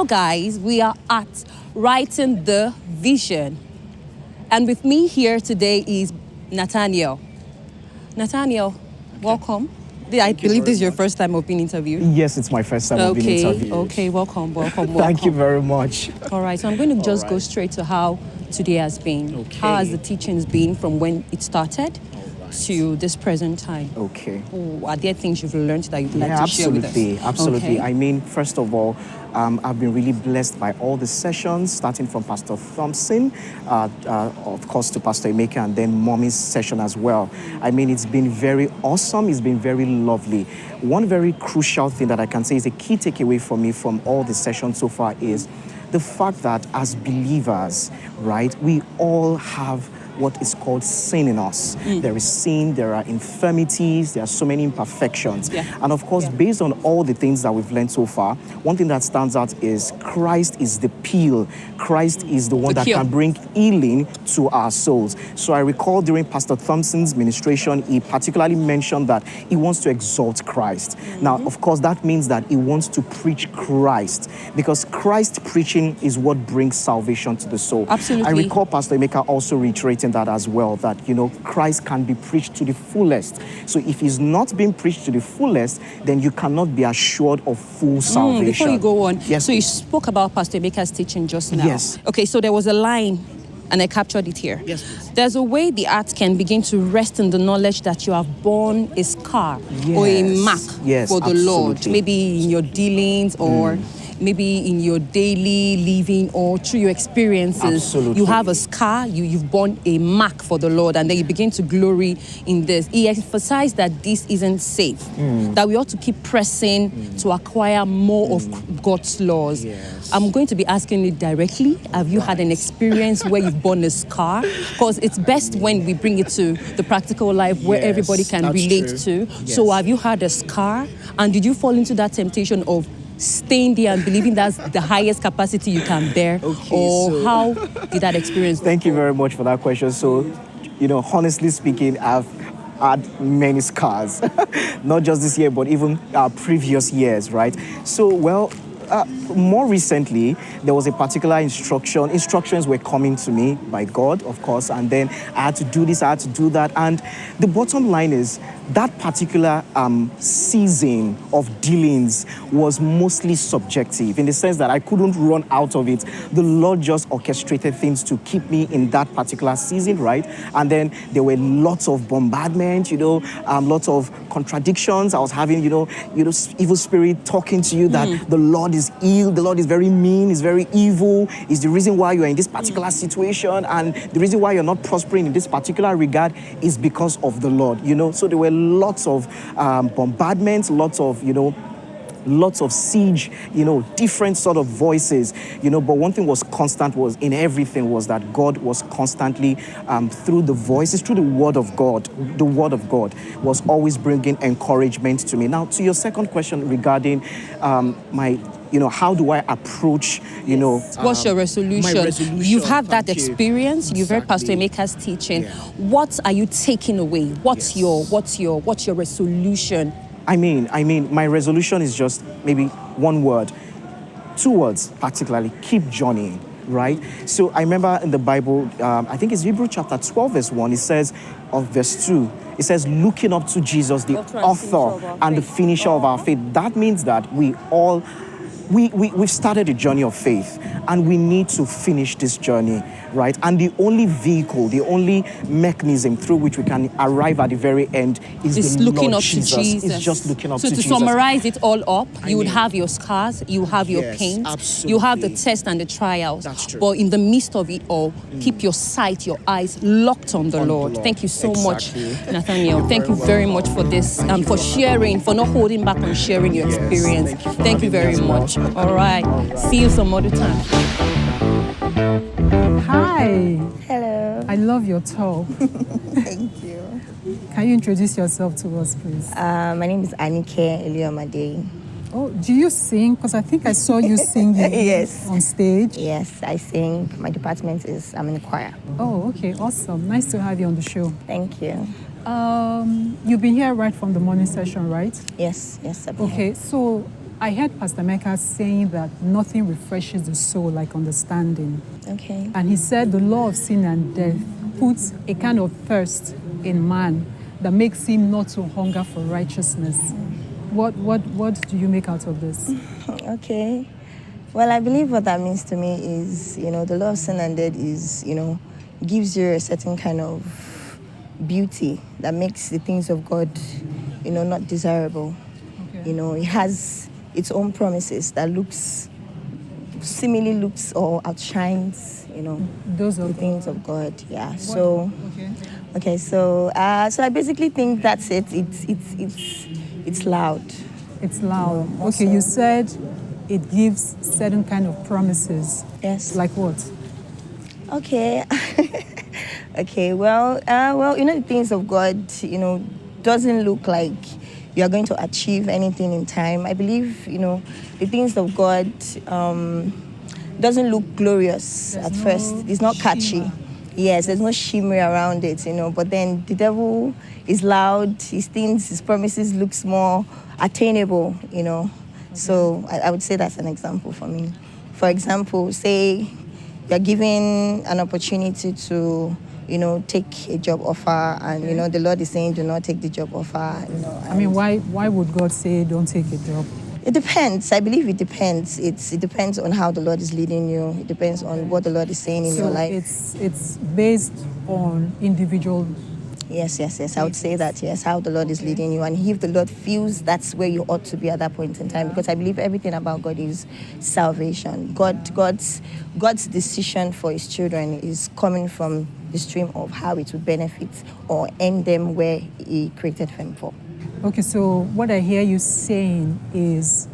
guys, we are at Writing the Vision. And with me here today is Nathaniel. Nathaniel, welcome. I believe this is your first time of being interviewed. Yes, it's my first time of being interviewed. Okay, welcome. Thank you very much. All right, so I'm going to just go straight to how today has been. Okay. How has the teachings been from when it started to this present time? Okay. Are there things you've learned that you'd like to share with us? Absolutely. Okay. I mean, first of all, I've been really blessed by all the sessions, starting from Pastor Thompson, of course, to Pastor Emeka, and then Mommy's session as well. I mean, it's been very awesome. It's been very lovely. One very crucial thing that I can say is a key takeaway for me from all the sessions so far is the fact that as believers, right, we all have what is called sin in us. There is sin, there are infirmities, there are so many imperfections. Yeah. And of course, based on all the things that we've learned so far, one thing that stands out is Christ is the peel. Christ is the one that can bring healing to our souls. So I recall during Pastor Thompson's ministration, he particularly mentioned that he wants to exalt Christ. Now, of course, that means that he wants to preach Christ, because Christ preaching is what brings salvation to the soul. Absolutely. I recall Pastor Emeka also reiterating that as well, that, Christ can be preached to the fullest. So if he's not being preached to the fullest, then you cannot be assured of full salvation. Before you go on, yes, so you spoke about Pastor Emeka's teaching just now. Yes. Okay, so there was a line, and I captured it here. Yes, please. There's a way the art can begin to rest in the knowledge that you have borne a scar or a mark for the Lord. Maybe in your dealings or maybe in your daily living or through your experiences. Absolutely. You have a scar, you've borne a mark for the Lord, and then you begin to glory in this. He emphasized that this isn't safe, that we ought to keep pressing to acquire more of God's laws. Yes. I'm going to be asking you directly, have you had an experience where you've borne a scar? Because it's best when we bring it to the practical life where everybody can relate to. Yes. So have you had a scar? And did you fall into that temptation of staying there and believing that's the highest capacity you can bear? How did that experience Thank you very much for that question. So, honestly speaking, I've had many scars, not just this year, but even previous years, right? So, more recently, there was a particular instructions were coming to me by God, of course, and then I had to do this, I had to do that. And the bottom line is that particular season of dealings was mostly subjective, in the sense that I couldn't run out of it. The Lord just orchestrated things to keep me in that particular season, right? And then there were lots of bombardment, lots of contradictions. I was having, evil spirit talking to you that the Lord is ill, the Lord is very mean, is very evil, is the reason why you're in this particular situation, and the reason why you're not prospering in this particular regard is because of the Lord, So there were lots of bombardments, lots of siege, different sort of voices, but one thing was constant was in everything was that God was constantly, through the voices, through the word of God was always bringing encouragement to me. Now, to your second question regarding my, how do I approach, what's your resolution? My resolution. You've had that experience. You've heard Pastor Emeka's teaching. Yeah. What are you taking away? What's your resolution? I mean, my resolution is just maybe one word, two words particularly: keep journeying, right? So I remember in the Bible, I think it's Hebrews chapter 12, verse 1, it says, of verse 2, it says, looking up to Jesus, the author and the finisher of our faith. That means that we've started a journey of faith, and we need to finish this journey, right? And the only vehicle, the only mechanism through which we can arrive at the very end is the looking Lord up Jesus. to Jesus. It's just looking up to Jesus. So to summarize it all up, you would have your scars, you have your pains, absolutely. you have the tests and the trials. That's true. But in the midst of it all, keep your sight, your eyes locked on the Lord. Thank you so much, Nathaniel. Thank you very much for this, for sharing, for not holding back on sharing your experience. Thank you very much. All right. See you some other time. Hi. Hello. I love your talk. Thank you. Can you introduce yourself to us, please? My name is Anike Eliomade. Oh, do you sing? Because I think I saw you singing Yes. on stage. Yes, I sing. My department is I'm in the choir. Oh, okay. Awesome. Nice to have you on the show. Thank you. You've been here right from the morning session, right? Yes, I've been Okay, here. so I heard Pastor Mecca saying that nothing refreshes the soul like understanding. Okay. And he said the law of sin and death puts a kind of thirst in man that makes him not to hunger for righteousness. What do you make out of this? Okay. Well, I believe what that means to me is, the law of sin and death is, gives you a certain kind of beauty that makes the things of God, not desirable. Okay. It has its own promises that seemingly looks or outshines, Those the of things of God. Yeah. What- So, okay. okay. So I basically think that's it. It's loud. It's loud. No, Okay, also- you said it gives certain kind of promises. Yes. Like what? Okay. Okay. Well, the things of God, doesn't look like you are going to achieve anything in time. I believe, the things of God doesn't look glorious There's at no first. It's not catchy. shimmer. Yes, there's no shimmer around it, But then the devil is loud. His things, his promises looks more attainable, So I would say that's an example for me. For example, say you're given an opportunity to, take a job offer, and the Lord is saying, do not take the job offer. I mean, why would God say don't take a job? It depends. I believe it depends. It depends on how the Lord is leading you. It depends on what the Lord is saying in your life. It's based on individual. Yes. I would say that, yes, how the Lord is leading you. And if the Lord feels that's where you ought to be at that point in time, because I believe everything about God is salvation. God's decision for his children is coming from the stream of how it will benefit or end them where he created them for. Okay, so what I hear you saying is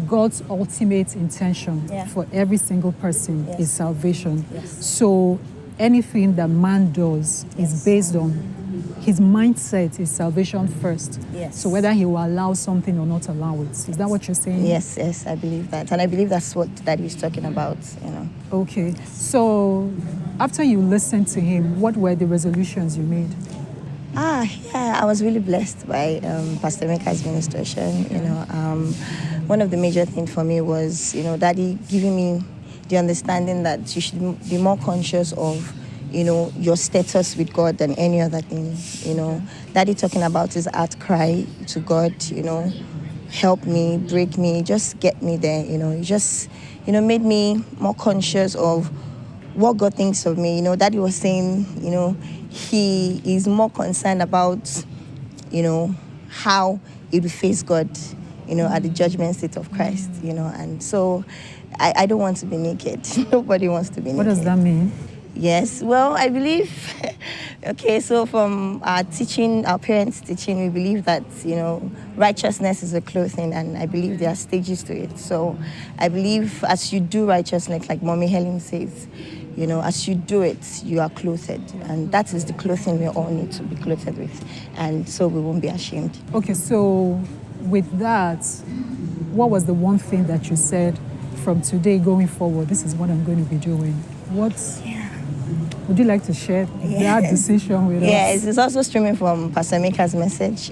God's ultimate intention Yeah. for every single person Yes. is salvation. Yes. So anything that man does Yes. is based on his mindset is salvation first. Yes. So whether he will allow something or not allow it. Is that what you're saying? Yes, I believe that. And I believe that's what Daddy is talking about, Okay. So after you listened to him, what were the resolutions you made? I was really blessed by Pastor Meka's ministration. One of the major things for me was, Daddy giving me the understanding that you should be more conscious of, your status with God than any other thing. Daddy talking about his heart cry to God, help me, break me, just get me there. It just, made me more conscious of what God thinks of me. Daddy was saying, he is more concerned about, how he will face God, at the judgment seat of Christ, and so I don't want to be naked. Nobody wants to be naked. What does that mean? Yes, well, I believe, okay, so from our teaching, our parents' teaching, we believe that, righteousness is a clothing, and I believe there are stages to it. So I believe as you do righteousness, like Mommy Helen says, as you do it, you are clothed. And that is the clothing we all need to be clothed with. And so we won't be ashamed. Okay, so with that, what was the one thing that you said from today going forward, this is what I'm going to be doing? Would you like to share that decision with us? Yes, it's also streaming from Pastor Meka's message,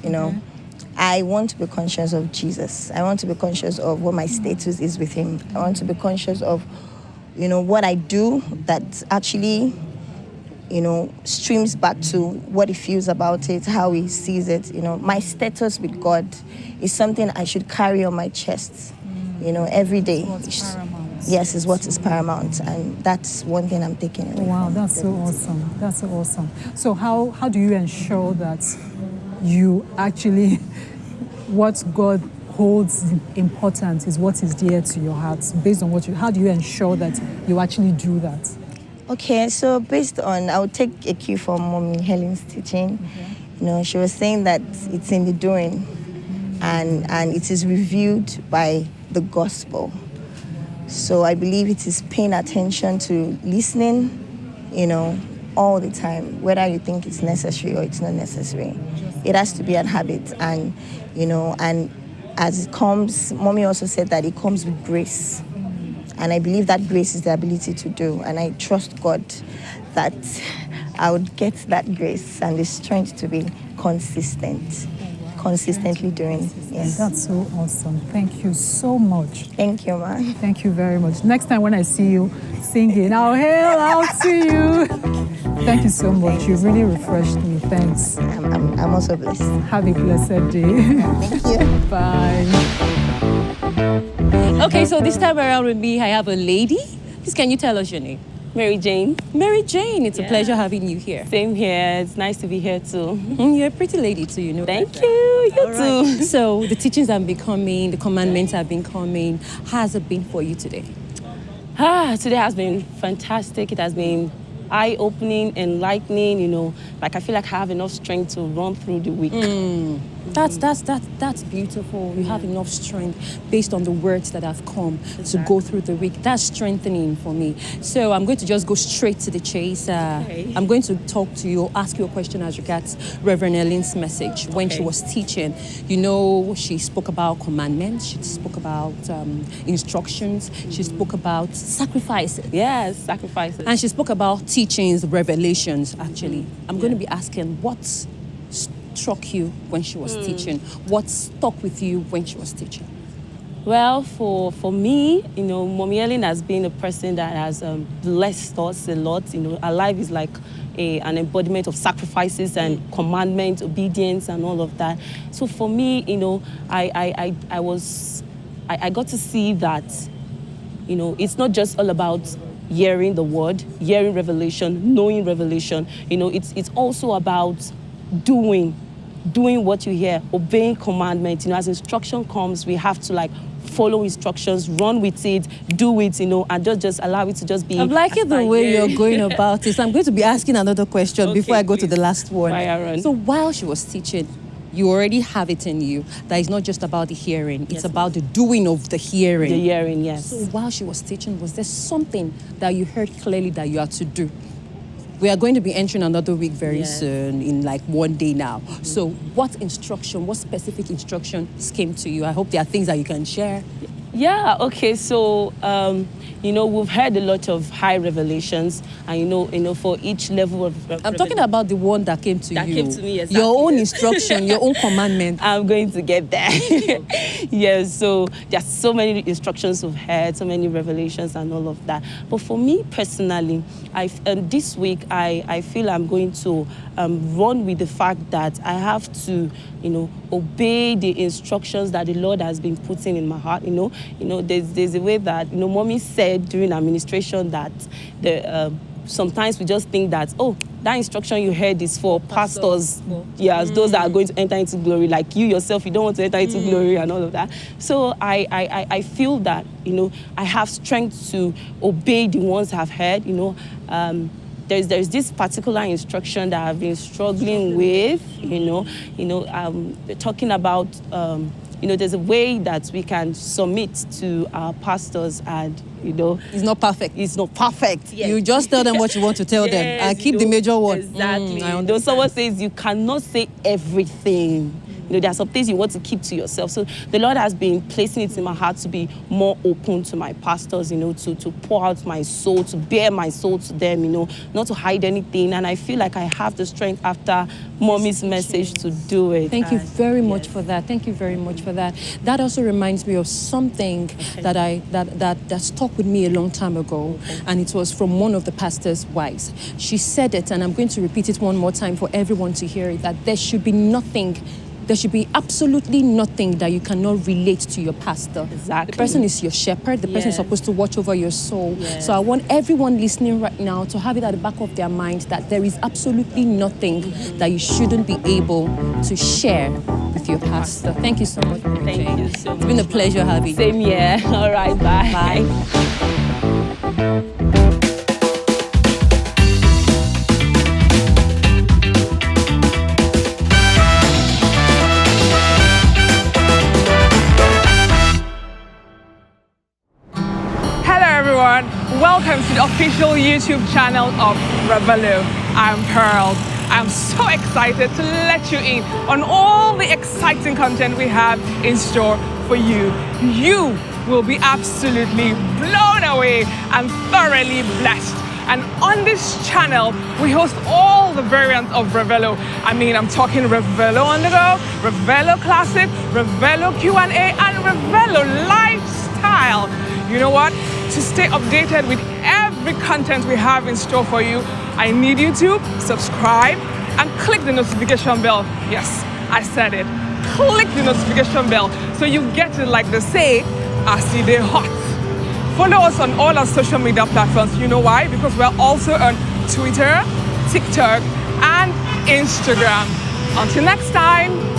I want to be conscious of Jesus. I want to be conscious of what my status is with him. I want to be conscious of, what I do that actually, streams back to what he feels about it, how he sees it. My status with God is something I should carry on my chest, every day. What's paramount? Yes, is what is paramount, and that's one thing I'm taking away. Wow, from that's the so awesome. That's so awesome. So how do you ensure that you actually, what God holds important is what is dear to your heart, based on how do you ensure that you actually do that? Okay, so based on, I would take a cue from Mommy Helen's teaching. She was saying that it's in the doing, and it is reviewed by the gospel. So I believe it is paying attention to listening, all the time, whether you think it's necessary or it's not necessary. It has to be a habit, and as it comes, Mommy also said that it comes with grace. And I believe that grace is the ability to do. And I trust God that I would get that grace and the strength to be consistent. consistently doing. Yes. That's so awesome. Thank you so much. Thank you, man. Thank you very much. Next time when I see you singing, I'll hail out to you. Thank you so much. You really refreshed me. Thanks. I'm also blessed. Have a blessed day. Thank you. Bye. Okay, so this time around with me, I have a lady. Please, can you tell us your name? Mary Jane. Mary Jane, it's a pleasure having you here. Same here. It's nice to be here too. You're a pretty lady too, you know. Thank you. You too. So the teachings have been coming, the commandments have been coming. How has it been for you today? Today has been fantastic. It has been eye-opening, enlightening, you know. Like I feel like I have enough strength to run through the week. That's beautiful. You have enough strength based on the words that have come to go through the week. That's strengthening for me. So I'm going to just go straight to the chase. I'm going to talk to you, ask you a question as regards Reverend Ellen's message when she was teaching. You know, she spoke about commandments. She spoke about instructions. She spoke about sacrifices. Yes, sacrifices. And she spoke about teachings, revelations, actually. I'm going to be asking what struck you when she was teaching? What stuck with you when she was teaching? Well, for me, you know, Mommy Ellen has been a person that has blessed us a lot. You know, her life is like an embodiment of sacrifices and commandments, obedience, and all of that. So for me, you know, I got to see that, you know, it's not just all about hearing the word, hearing revelation, knowing revelation. You know, it's also about doing what you hear, obeying commandments. You know, as instruction comes, we have to like follow instructions, run with it, do it, you know, and just allow it to just be. I'm liking the way you're going about it. So I'm going to be asking another question before I go to the last one. So while she was teaching, you already have it in you that it's not just about the hearing, it's about the doing of the hearing. The hearing, yes. So while she was teaching, was there something that you heard clearly that you had to do? We are going to be entering another week very soon, in like 1 day now. So what specific instructions came to you? I hope there are things that you can share. Yeah, okay, so, you know, we've heard a lot of high revelations, and, you know, for each level of... I'm talking about the one that came to you. That came to me, exactly. Your own instruction, your own commandment. I'm going to get there. Yes, so there's so many instructions we've heard, so many revelations and all of that. But for me personally, this week, I feel I'm going to run with the fact that I have to, you know, obey the instructions that the Lord has been putting in my heart. You know, there's a way that, you know, Mommy said during administration that sometimes we just think that, oh, that instruction you heard is for pastors, yes, those that are going to enter into glory, like you yourself, you don't want to enter into glory and all of that. So I feel that, you know, I have strength to obey the ones I've heard, you know. There's this particular instruction that I've been struggling with, talking about, you know, there's a way that we can submit to our pastors and, you know. It's not perfect. It's not perfect. Yes. You just tell them what you want to tell them and keep the major one. Exactly. Though someone says you cannot say everything. You know, there are some things you want to keep to yourself. So the Lord has been placing it in my heart to be more open to my pastors, you know, to pour out my soul, to bare my soul to them, you know, not to hide anything. And I feel like I have the strength after Mommy's message to do it. Thank you very much for that. Thank you very much for that. That also reminds me of something that stuck with me a long time ago. And it was from one of the pastor's wives. She said it, and I'm going to repeat it one more time for everyone to hear it, that there should be absolutely nothing that you cannot relate to your pastor. Exactly. The person is your shepherd. The person is supposed to watch over your soul. So I want everyone listening right now to have it at the back of their mind that there is absolutely nothing that you shouldn't be able to share with your pastor. Thank you so much. Thank you so much. It's been a pleasure having you. Same here. All right, bye. Bye. Welcome to the official YouTube channel of Revelo. I'm Pearl. I'm so excited to let you in on all the exciting content we have in store for you. You will be absolutely blown away and thoroughly blessed And on this channel, we host all the variants of Revelo. I mean, I'm talking Revelo On The Go, Revelo Classic, Revelo Q&A, and Revelo Lifestyle. You know what? To stay updated with every content we have in store for you, I need you to subscribe and click the notification bell. Yes, I said it. Click the notification bell so you get it like they say, as they hot. Follow us on all our social media platforms. You know why? Because we're also on Twitter, TikTok, and Instagram. Until next time.